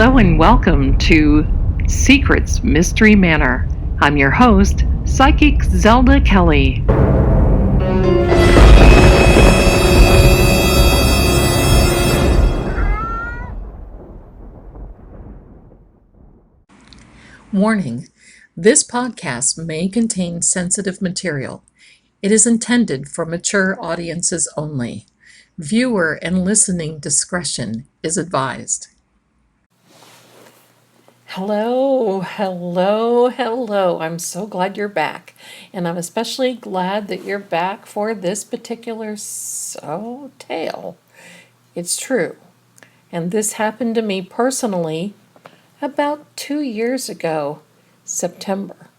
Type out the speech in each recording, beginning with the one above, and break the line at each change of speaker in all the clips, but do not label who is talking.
Hello and welcome to Secrets Mystery Manor. I'm your host, Psychic Zelda Kelly. Warning: this podcast may contain sensitive material. It is intended for mature audiences only. Viewer and listening discretion is advised. Hello. I'm so glad you're back. And I'm especially glad that you're back for this particular tale. It's true. And this happened to me personally about 2 years ago, September.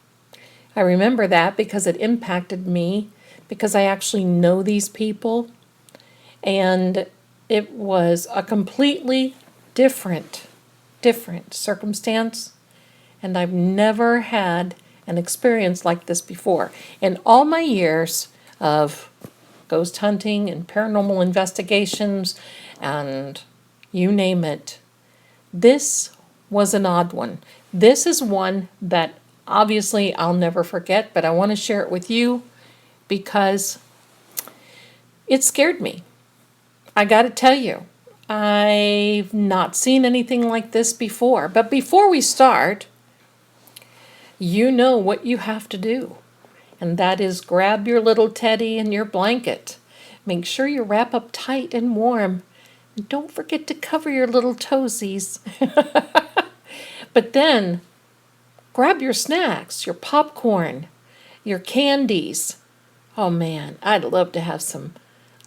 I remember that because it impacted me, because I actually know these people, and it was a completely different circumstance, and I've never had an experience like this before. In all my years of ghost hunting and paranormal investigations and you name it, this was an odd one. This is one that obviously I'll never forget, but I want to share it with you because it scared me. I got to tell you, I've not seen anything like this before. But before we start, you know what you have to do, and that is grab your little teddy and your blanket. Make sure you wrap up tight and warm. And don't forget to cover your little toesies. But then grab your snacks, your popcorn, your candies. Oh man, I'd love to have some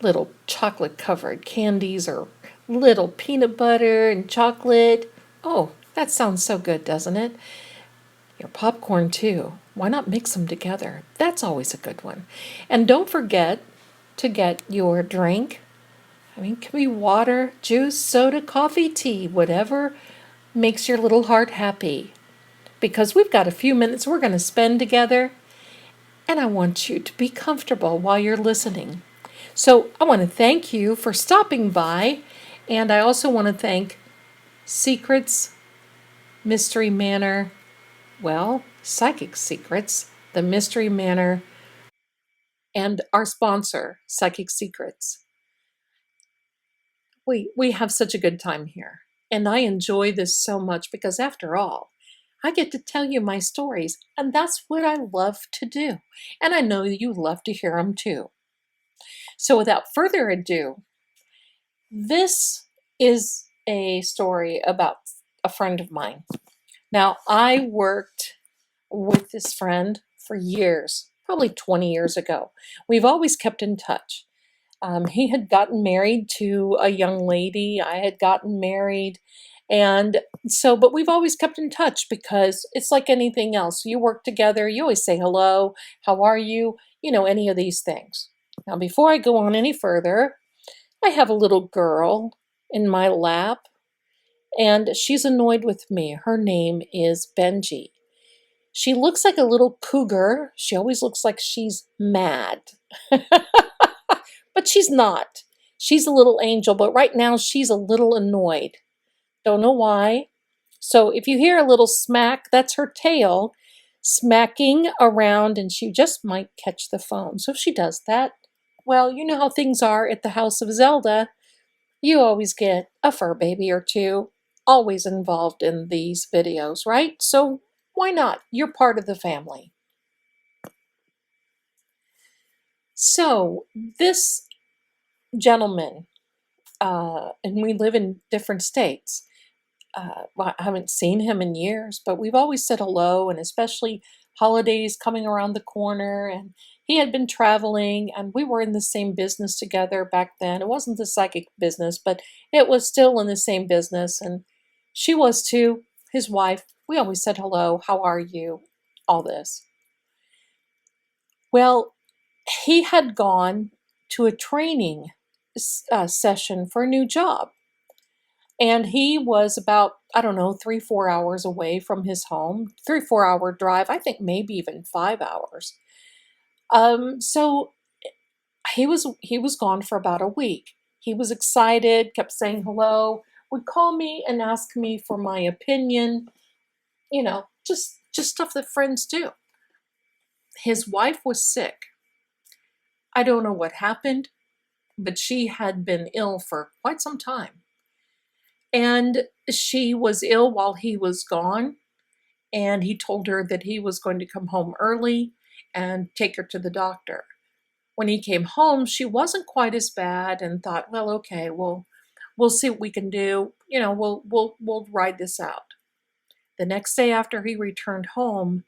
little chocolate covered candies or little peanut butter and chocolate. Oh, that sounds so good, doesn't it? Your popcorn too. Why not mix them together? That's always a good one. And don't forget to get your drink. It can be water, juice, soda, coffee, tea, whatever makes your little heart happy. Because we've got a few minutes we're going to spend together, and I want you to be comfortable while you're listening. So I want to thank you for stopping by, and I also want to thank Secrets Mystery Manor, Psychic Secrets, the Mystery Manor, and our sponsor, Psychic Secrets. We have such a good time here, and I enjoy this so much because after all, I get to tell you my stories, and that's what I love to do. And I know you love to hear them too. So without further ado, this is a story about a friend of mine. Now, I worked with this friend for years, probably 20 years ago. We've always kept in touch. He had gotten married to a young lady. I had gotten married. And so, but we've always kept in touch because it's like anything else. You work together, you always say hello, how are you? Any of these things. Now, before I go on any further, I have a little girl in my lap, and she's annoyed with me. Her name is Benji. She looks like a little cougar. She always looks like she's mad. But she's not. She's a little angel, but right now she's a little annoyed. Don't know why. So if you hear a little smack, that's her tail smacking around, and she just might catch the phone. So if she does that, well, you know how things are at the house of Zelda. You always get a fur baby or two, always involved in these videos, right? So why not? You're part of the family. So this gentleman, and we live in different states. I haven't seen him in years, but we've always said hello, and especially holidays coming around the corner. And he had been traveling, and we were in the same business together back then. It wasn't the psychic business, but it was still in the same business. And she was too, his wife. We always said hello, how are you? All this. Well, he had gone to a training session for a new job. And he was about, 3-4 hours away from his home, 3-4 hour drive, I think maybe even 5 hours. So he was gone for about a week. He was excited, kept saying hello. would call me and ask me for my opinion, just stuff that friends do. His wife was sick. I don't know what happened, but she had been ill for quite some time. And she was ill while he was gone. And he told her that he was going to come home early and take her to the doctor. When he came home, she wasn't quite as bad and thought, well, okay, we'll see what we can do. We'll ride this out. The next day after he returned home,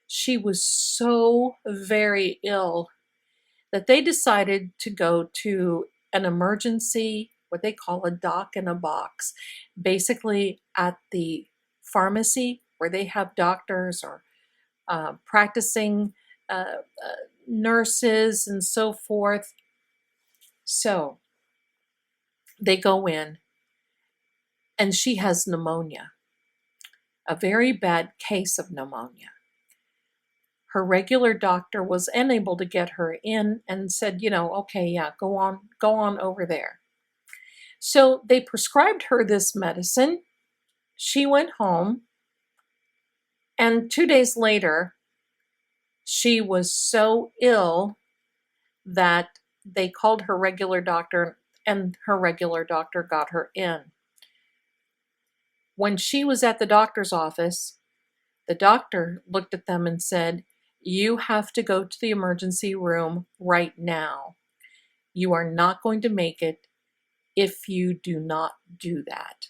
she was so very ill that they decided to go to an emergency, what they call a doc in a box, basically at the pharmacy where they have doctors or practicing nurses and so forth. So they go in, and she has pneumonia, a very bad case of pneumonia. Her regular doctor was unable to get her in and said, okay, yeah, go on over there. So they prescribed her this medicine. She went home, and 2 days later, she was so ill that they called her regular doctor, and her regular doctor got her in. When she was at the doctor's office, the doctor looked at them and said, "You have to go to the emergency room right now. You are not going to make it if you do not do that."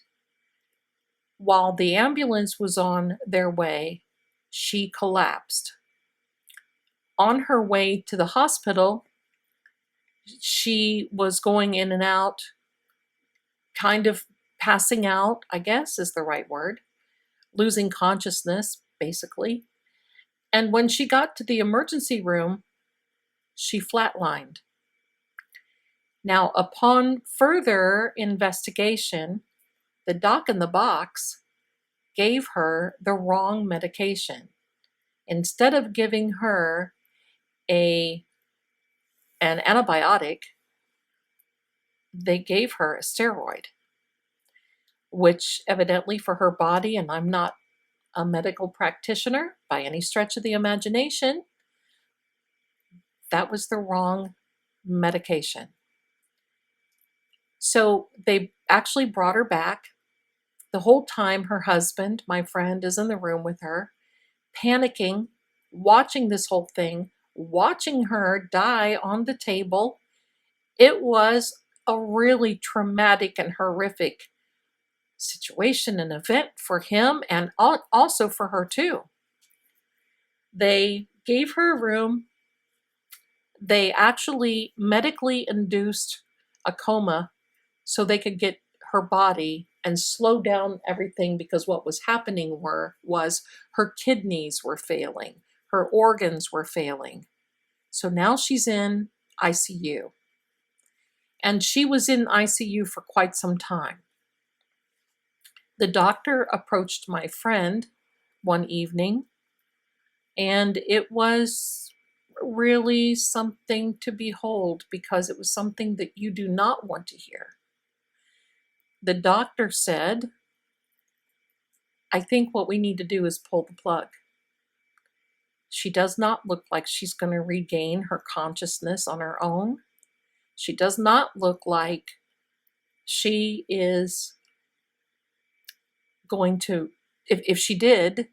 While the ambulance was on their way, she collapsed. On her way to the hospital, she was going in and out, kind of passing out, I guess is the right word, losing consciousness, basically. And when she got to the emergency room, she flatlined. Now, upon further investigation, the doc in the box gave her the wrong medication. Instead of giving her an antibiotic, they gave her a steroid, which evidently for her body, and I'm not a medical practitioner by any stretch of the imagination, that was the wrong medication. So they actually brought her back. The whole time her husband, my friend, is in the room with her, panicking, watching this whole thing, watching her die on the table. It was a really traumatic and horrific situation and event for him and also for her too. They gave her a room. They actually medically induced a coma so they could get her body and slow down everything, because what was happening was her kidneys were failing, her organs were failing. So now she's in ICU. And she was in ICU for quite some time. The doctor approached my friend one evening, and it was really something to behold, because it was something that you do not want to hear. The doctor said, "I think what we need to do is pull the plug. She does not look like she's going to regain her consciousness on her own. She does not look like she is going to, if she did,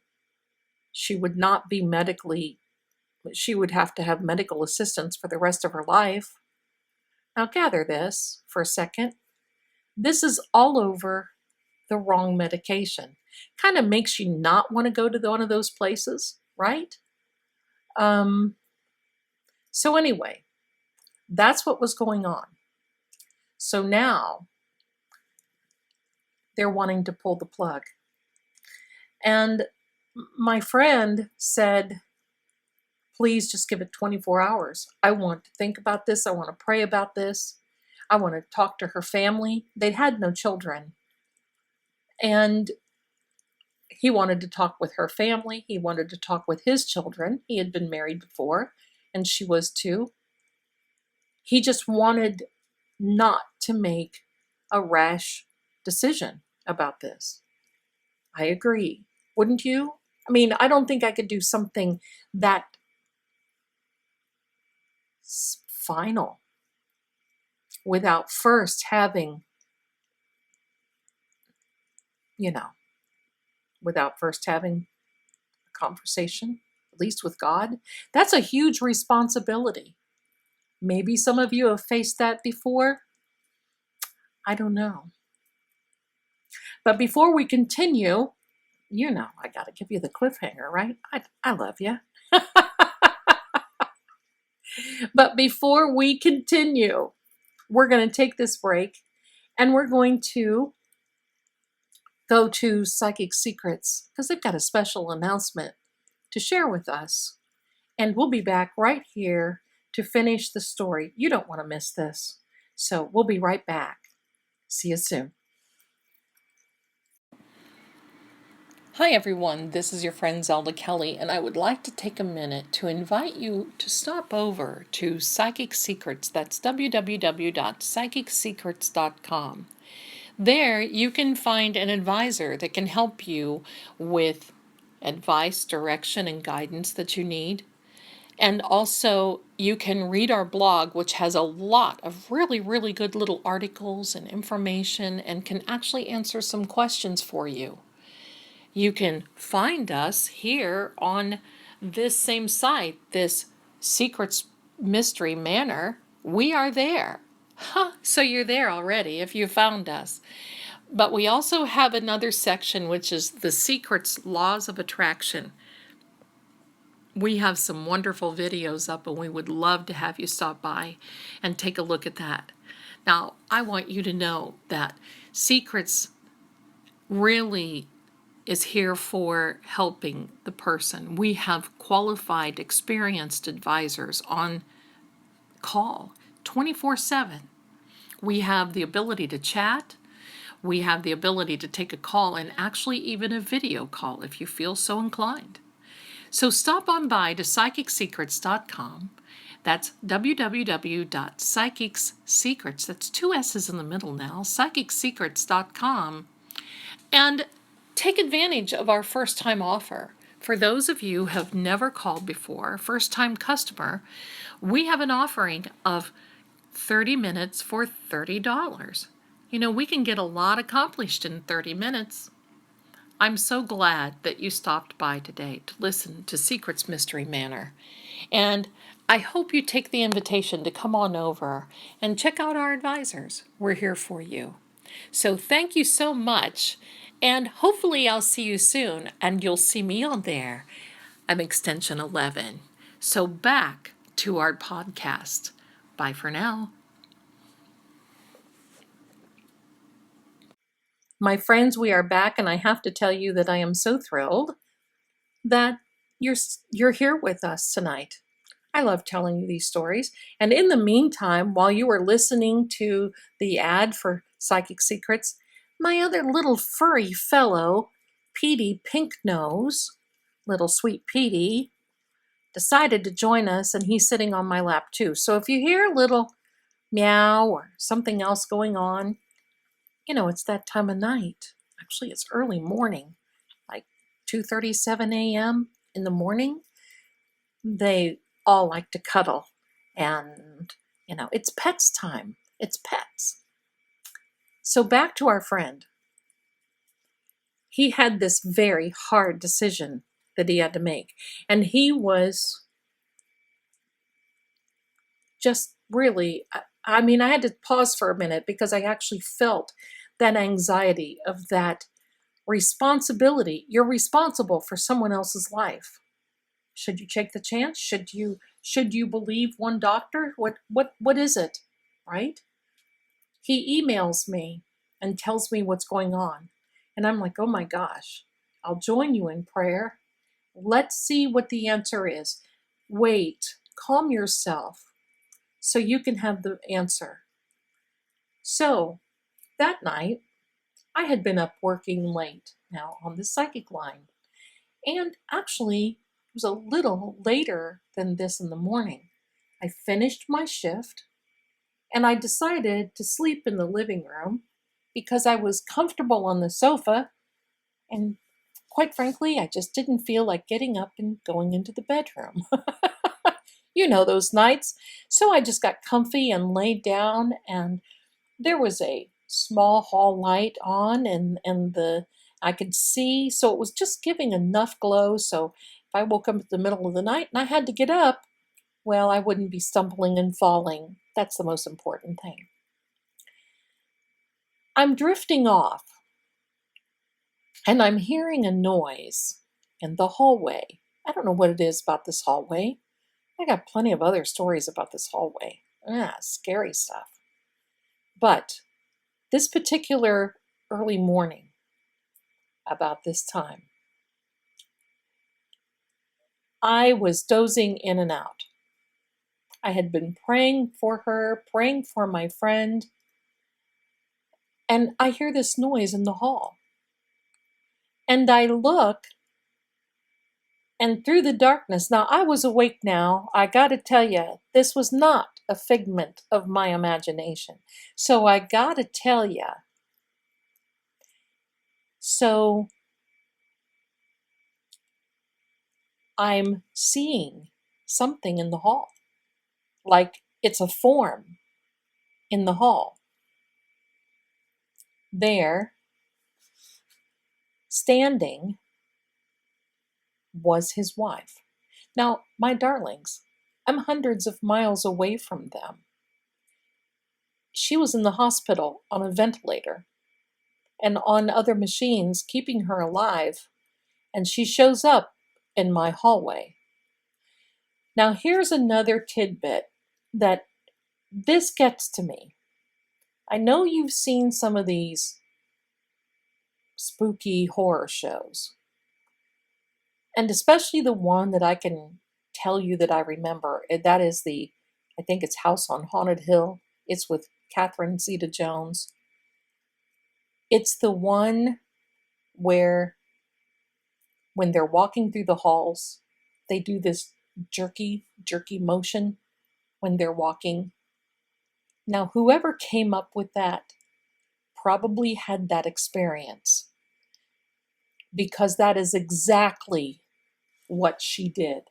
she would not be she would have to have medical assistance for the rest of her life." Now gather this for a second. This is all over the wrong medication. Kind of makes you not want to go to one of those places, right? So anyway, that's what was going on. So now they're wanting to pull the plug. And my friend said, "Please just give it 24 hours. I want to think about this. I want to pray about this. I want to talk to her family." They had no children. And he wanted to talk with her family. He wanted to talk with his children. He had been married before, and she was too. He just wanted not to make a rash decision. about this. I agree. Wouldn't you? I mean, I don't think I could do something that final without first having, you know, without first having a conversation, at least with God. That's a huge responsibility. Maybe some of you have faced that before. I don't know. But before we continue, I got to give you the cliffhanger, right? I love you. But before we continue, we're going to take this break and we're going to go to Psychic Secrets because they've got a special announcement to share with us. And we'll be back right here to finish the story. You don't want to miss this. So we'll be right back. See you soon. Hi everyone, this is your friend Zelda Kelly, and I would like to take a minute to invite you to stop over to Psychic Secrets. That's www.psychicsecrets.com. There you can find an advisor that can help you with advice, direction, and guidance that you need. And also, you can read our blog, which has a lot of really, really good little articles and information and can actually answer some questions for you. You can find us here on this same site, this Secrets Mystery Manor. We are there. So you're there already if you found us. But we also have another section, which is the Secrets Laws of Attraction. We have some wonderful videos up, and we would love to have you stop by and take a look at that. Now, I want you to know that Secrets really is here for helping the person. We have qualified, experienced advisors on call 24/7. We have the ability to chat. We have the ability to take a call and actually even a video call if you feel so inclined. So stop on by to psychicsecrets.com. That's www.psychicsecrets, that's two S's in the middle now, psychicsecrets.com, and take advantage of our first-time offer. For those of you who have never called before, first-time customer, we have an offering of 30 minutes for $30. We can get a lot accomplished in 30 minutes. I'm so glad that you stopped by today to listen to Secrets Mystery Manor. And I hope you take the invitation to come on over and check out our advisors. We're here for you. So thank you so much. And hopefully I'll see you soon and you'll see me on there. I'm extension 11. So back to our podcast. Bye for now. My friends, we are back, and I have to tell you that I am so thrilled that you're here with us tonight. I love telling you these stories. And in the meantime, while you were listening to the ad for Psychic Secrets, my other little furry fellow, Petey Pinknose, little sweet Petey, decided to join us, and he's sitting on my lap too. So if you hear a little meow or something else going on, it's that time of night. Actually, it's early morning, like 2:37 a.m. in the morning. They all like to cuddle, and it's pets time. It's pets. So back to our friend. He had this very hard decision that he had to make, and he was just really, I had to pause for a minute because I actually felt that anxiety of that responsibility. You're responsible for someone else's life. Should you take the chance? Should you believe one doctor? What is it? Right? He emails me and tells me what's going on. And I'm like, oh my gosh, I'll join you in prayer. Let's see what the answer is. Wait, calm yourself so you can have the answer. So that night, I had been up working late now on the psychic line. And actually, it was a little later than this in the morning. I finished my shift and I decided to sleep in the living room because I was comfortable on the sofa, and quite frankly, I just didn't feel like getting up and going into the bedroom. You know those nights. So I just got comfy and laid down, and there was a small hall light on, and the I could see, so it was just giving enough glow, so if I woke up in the middle of the night and I had to get up, well, I wouldn't be stumbling and falling. That's the most important thing. I'm drifting off, and I'm hearing a noise in the hallway. I don't know what it is about this hallway. I got plenty of other stories about this hallway. Scary stuff. But this particular early morning, about this time, I was dozing in and out. I had been praying for her, praying for my friend, and I hear this noise in the hall. And I look, and through the darkness, now I was awake now. I got to tell you, this was not a figment of my imagination. So I got to tell you, so I'm seeing something in the hall, like it's a form in the hall. There, standing, was his wife. Now, my darlings, I'm hundreds of miles away from them. She was in the hospital on a ventilator and on other machines keeping her alive, and she shows up in my hallway. Now, here's another tidbit that this gets to me. I know you've seen some of these spooky horror shows, and especially the one that I can tell you that I remember. That is I think it's House on Haunted Hill. It's with Catherine Zeta-Jones. It's the one where when they're walking through the halls, they do this jerky motion when they're walking. Now, whoever came up with that probably had that experience, because that is exactly what she did.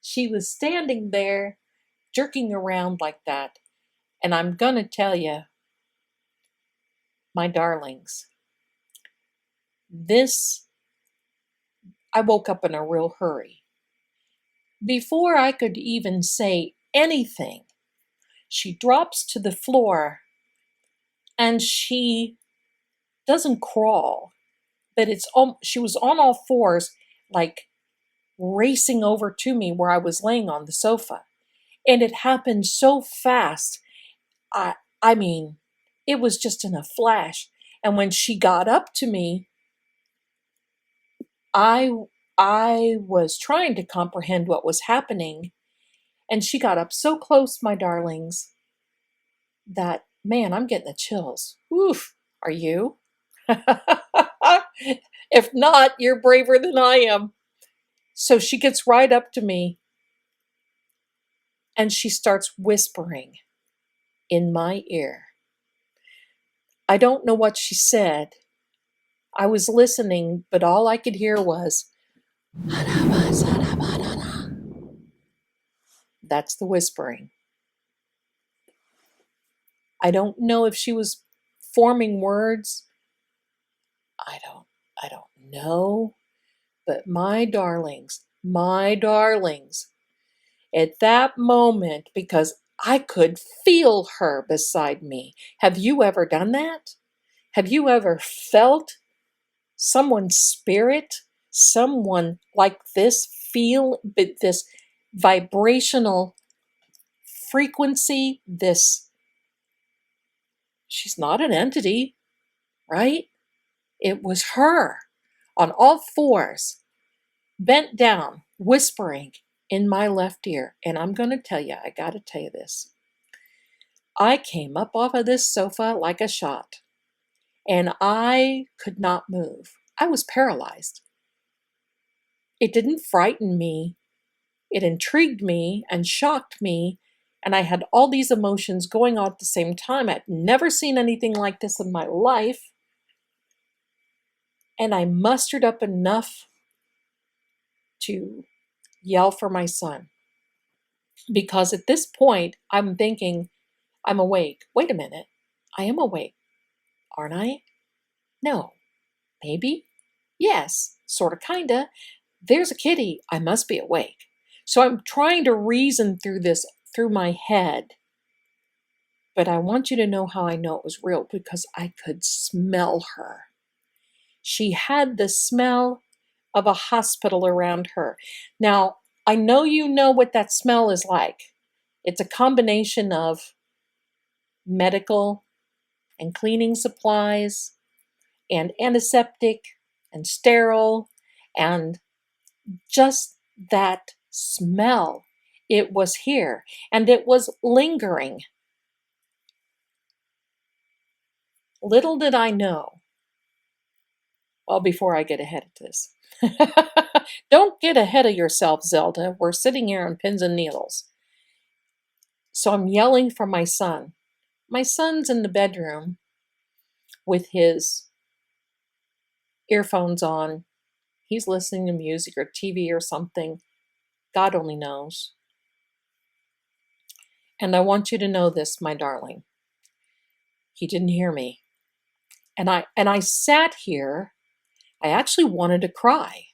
She was standing there jerking around like that, and I'm going to tell you, my darlings, I woke up in a real hurry. Before I could even say anything, she drops to the floor, and she doesn't crawl, but she was on all fours, like racing over to me where I was laying on the sofa. And it happened so fast. I mean, it was just in a flash. And when she got up to me, I was trying to comprehend what was happening, and she got up so close, my darlings, that, man, I'm getting the chills. Oof, are you? If not, you're braver than I am. So she gets right up to me, and she starts whispering in my ear. I don't know what she said. I was listening, but all I could hear was, that's the whispering. I don't know if she was forming words. I don't know. But my darlings, at that moment, because I could feel her beside me. Have you ever done that? Have you ever felt someone's spirit, someone like this, feel this vibrational frequency, she's not an entity, right? It was her on all fours, bent down, whispering in my left ear. And I'm going to tell you, I got to tell you this. I came up off of this sofa like a shot, and I could not move. I was paralyzed. It didn't frighten me. It intrigued me and shocked me, And I had all these emotions going on at the same time. I'd never seen anything like this in my life. And I mustered up enough to yell for my son. Because at this point, I'm thinking, I'm awake. Wait a minute. I am awake, aren't I? No. Maybe? Yes. Sorta, kinda. There's a kitty. I must be awake. So I'm trying to reason through this through my head. But I want you to know how I know it was real, because I could smell her. She had the smell of a hospital around her. Now, I know you know what that smell is like. It's a combination of medical and cleaning supplies and antiseptic and sterile and just that smell. It was here and it was lingering. Little did I know. Well, before I get ahead of this. Don't get ahead of yourself, Zelda. We're sitting here on pins and needles. So I'm yelling for my son. My son's in the bedroom with his earphones on. He's listening to music or TV or something. God only knows. And I want you to know this, my darling. He didn't hear me. And I sat here. I actually wanted to cry.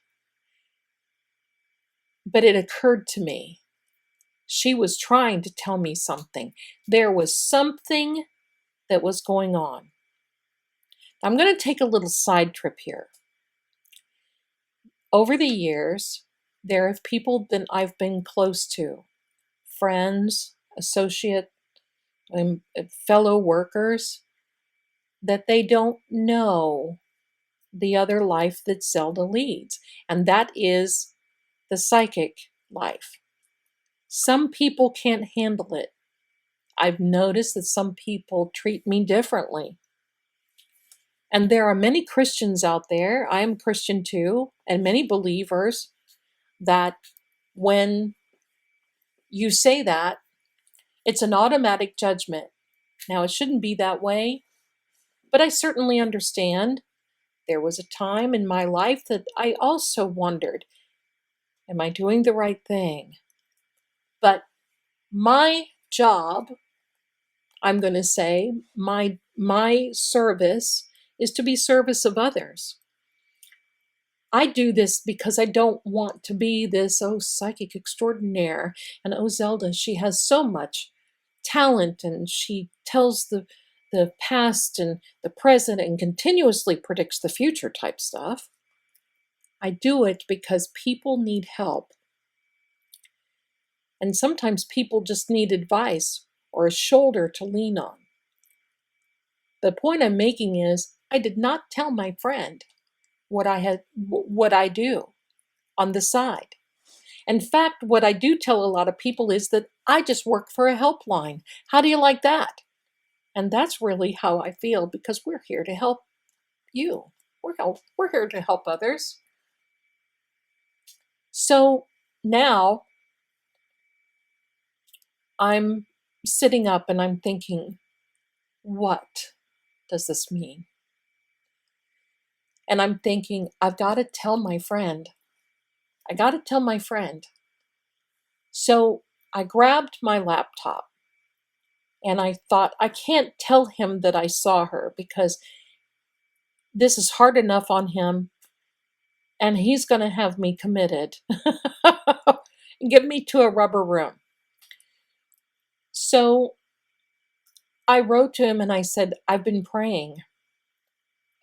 But it occurred to me, she was trying to tell me something. There was something that was going on. I'm going to take a little side trip here. Over the years, there are people that I've been close to, friends, associate, fellow workers, that they don't know the other life that Zelda leads, and that is the psychic life. Some people can't handle it. I've noticed that some people treat me differently. And there are many Christians out there, I am Christian too, and many believers that when you say that, it's an automatic judgment. Now, it shouldn't be that way, but I certainly understand. There was a time in my life that I also wondered, am I doing the right thing? But my job, I'm going to say, my service is to be service of others. I do this because I don't want to be this, oh, psychic extraordinaire. And oh, Zelda, she has so much talent and she tells the past and the present and continuously predicts the future type stuff. I do it because people need help. And sometimes people just need advice or a shoulder to lean on. The point I'm making is I did not tell my friend what I do on the side. In fact, what I do tell a lot of people is that I just work for a helpline. How do you like that? And that's really how I feel, because we're here to help you. We're here to help others. So now I'm sitting up and I'm thinking, what does this mean? And I'm thinking, I've got to tell my friend. I got to tell my friend. So I grabbed my laptop and I thought, I can't tell him that I saw her because this is hard enough on him and he's going to have me committed and get me to a rubber room. So I wrote to him and I said, I've been praying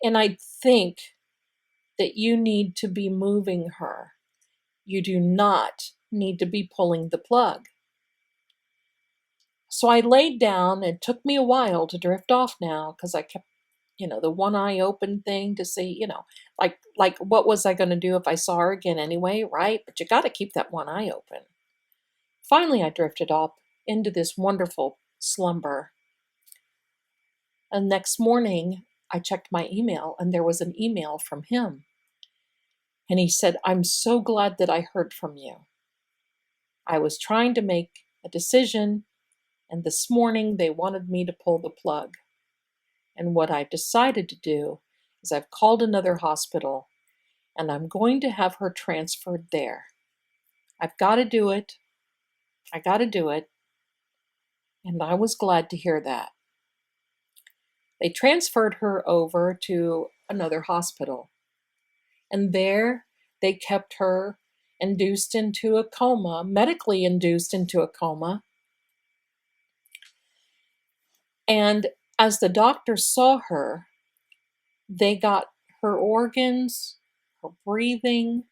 and I think that you need to be moving her. You do not need to be pulling the plug. So I laid down. It took me a while to drift off now because I kept, the one eye open thing to see, like what was I going to do if I saw her again anyway, right? But you got to keep that one eye open. Finally, I drifted off into this wonderful slumber. And next morning, I checked my email and there was an email from him. And he said, I'm so glad that I heard from you. I was trying to make a decision And this morning they wanted me to pull the plug. And what I've decided to do is I've called another hospital and I'm going to have her transferred there. I've got to do it. I got to do it. And I was glad to hear that. They transferred her over to another hospital. And there they kept her induced into a coma, medically induced into a coma. And as the doctors saw her, they got her organs, her breathing,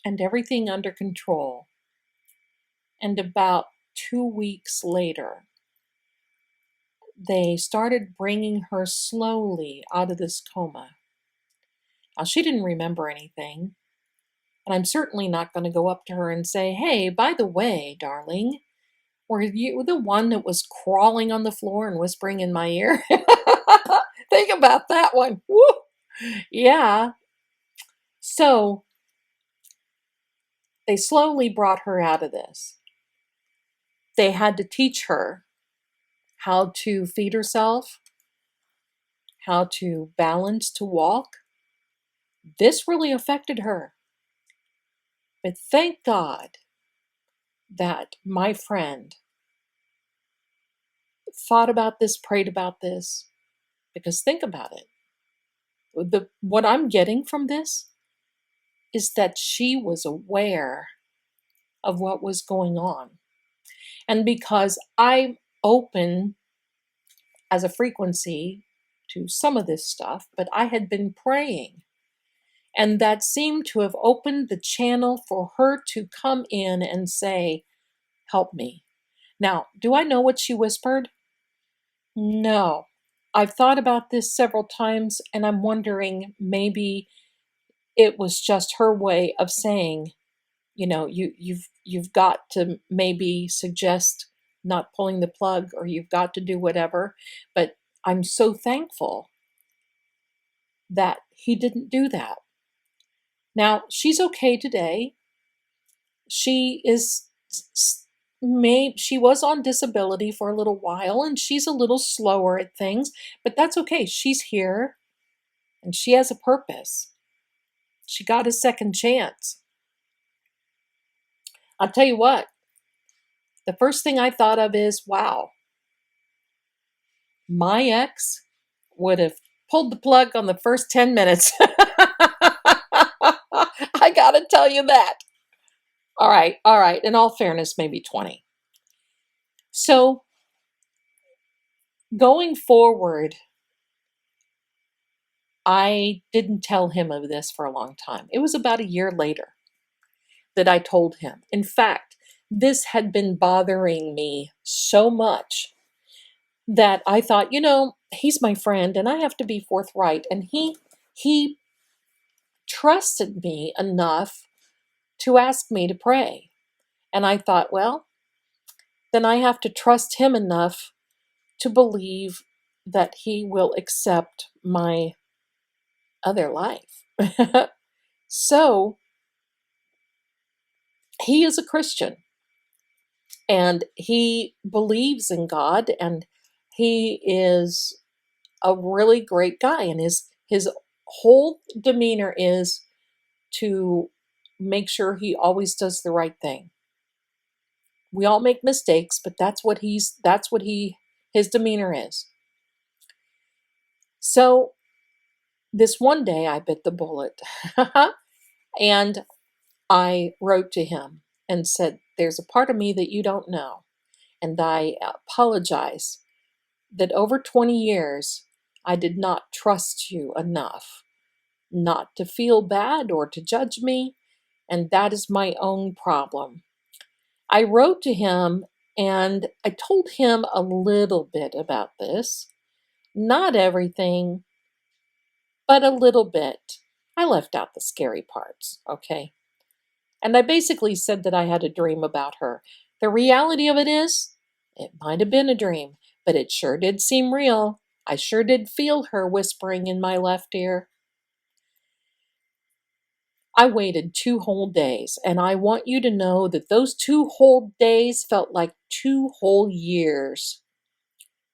and everything under control. And about 2 weeks later, they started bringing her slowly out of this coma. Now, she didn't remember anything, and I'm certainly not going to go up to her and say, "Hey, by the way, darling, were you the one that was crawling on the floor and whispering in my ear?" Think about that one. Woo! Yeah. So they slowly brought her out of this. They had to teach her how to feed herself, how to balance, to walk. This really affected her. But thank God that my friend thought about this, prayed about this, because think about it. What I'm getting from this is that she was aware of what was going on. And because I'm open as a frequency to some of this stuff, but I had been praying. And that seemed to have opened the channel for her to come in and say, "Help me." Now, do I know what she whispered? No. I've thought about this several times, and I'm wondering maybe it was just her way of saying, you've got to maybe suggest not pulling the plug, or you've got to do whatever. But I'm so thankful that he didn't do that. Now, she's okay today. She is she was on disability for a little while, and she's a little slower at things, but that's okay. She's here and she has a purpose. She got a second chance. I'll tell you what, the first thing I thought of is, wow, my ex would have pulled the plug on the first 10 minutes. I gotta tell you that. All right. In all fairness, maybe 20. So going forward, I didn't tell him of this for a long time. It was about a year later that I told him. In fact, this had been bothering me so much that I thought, he's my friend and I have to be forthright. And he trusted me enough to ask me to pray. And I thought, well, then I have to trust him enough to believe that he will accept my other life. So he is a Christian and he believes in God, and he is a really great guy, and his whole demeanor is to make sure he always does the right thing. We all make mistakes, but that's what his demeanor is. So this one day I bit the bullet and I wrote to him and said, "There's a part of me that you don't know, and I apologize that over 20 years I did not trust you enough not to feel bad or to judge me, and that is my own problem." I wrote to him and I told him a little bit about this. Not everything, but a little bit. I left out the scary parts, okay? And I basically said that I had a dream about her. The reality of it is, it might have been a dream, but it sure did seem real. I sure did feel her whispering in my left ear. I waited 2 whole days, and I want you to know that those 2 whole days felt like 2 whole years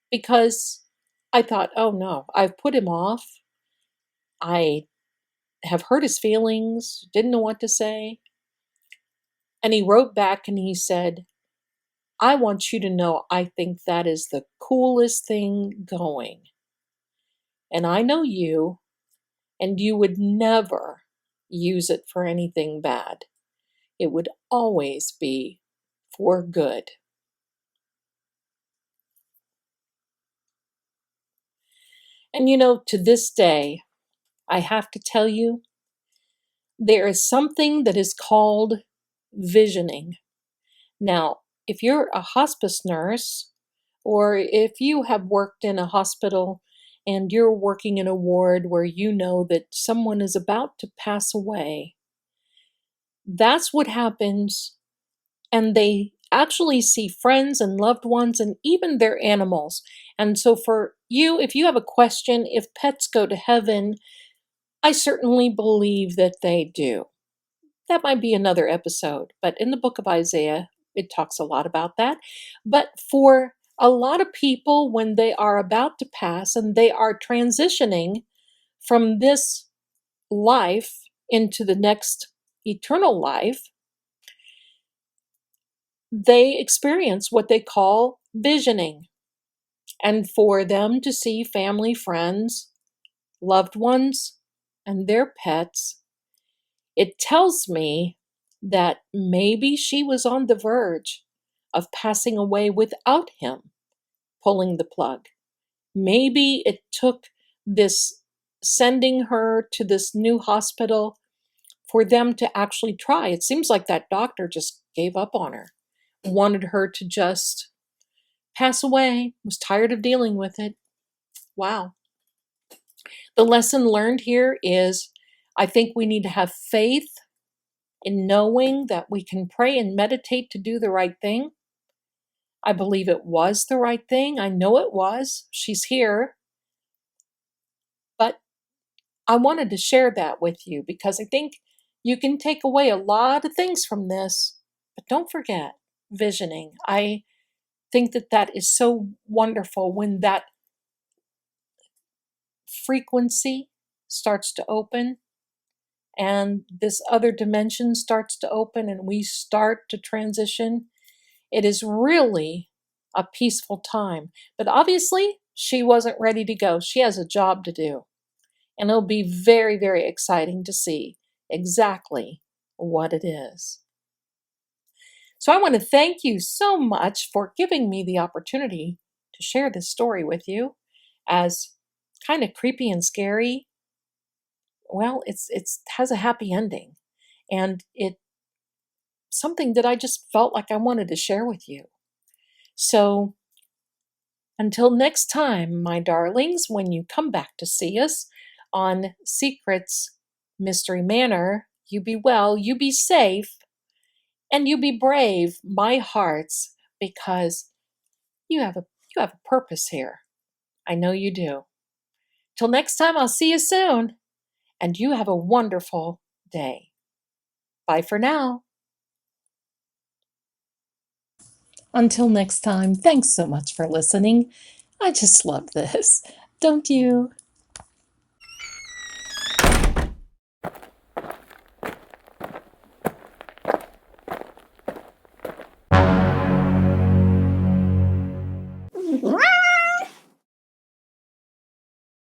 because I thought, oh no, I've put him off. I have hurt his feelings, didn't know what to say. And he wrote back and he said, I want you to know I think that is the coolest thing going. And I know you, and you would never use it for anything bad. It would always be for good. And to this day, I have to tell you, there is something that is called visioning. Now, if you're a hospice nurse, or if you have worked in a hospital and you're working in a ward where you know that someone is about to pass away, that's what happens. And they actually see friends and loved ones and even their animals. And so, for you, if you have a question, if pets go to heaven, I certainly believe that they do. That might be another episode, but in the book of Isaiah, it talks a lot about that. But for a lot of people, when they are about to pass and they are transitioning from this life into the next eternal life, they experience what they call visioning. And for them to see family, friends, loved ones, and their pets, it tells me that maybe she was on the verge of passing away without him pulling the plug. Maybe it took this sending her to this new hospital for them to actually try. It seems like that doctor just gave up on her, wanted her to just pass away, was tired of dealing with it. Wow. The lesson learned here is I think we need to have faith in knowing that we can pray and meditate to do the right thing. I believe it was the right thing. I know it was. She's here. But I wanted to share that with you because I think you can take away a lot of things from this. But don't forget visioning. I think that that is so wonderful when that frequency starts to open and this other dimension starts to open and we start to transition. It is really a peaceful time. But obviously, she wasn't ready to go. She has a job to do. And it'll be very, very exciting to see exactly what it is. So I want to thank you so much for giving me the opportunity to share this story with you. As kind of creepy and scary, well, it's has a happy ending. And it's something that I just felt like I wanted to share with you. So until next time, my darlings, when you come back to see us on Secrets Mystery Manor, you be well, you be safe, and you be brave, my hearts, because you have a purpose here. I know you do. Till next time, I'll see you soon, and you have a wonderful day. Bye for now. Until next time, thanks so much for listening. I just love this, don't you?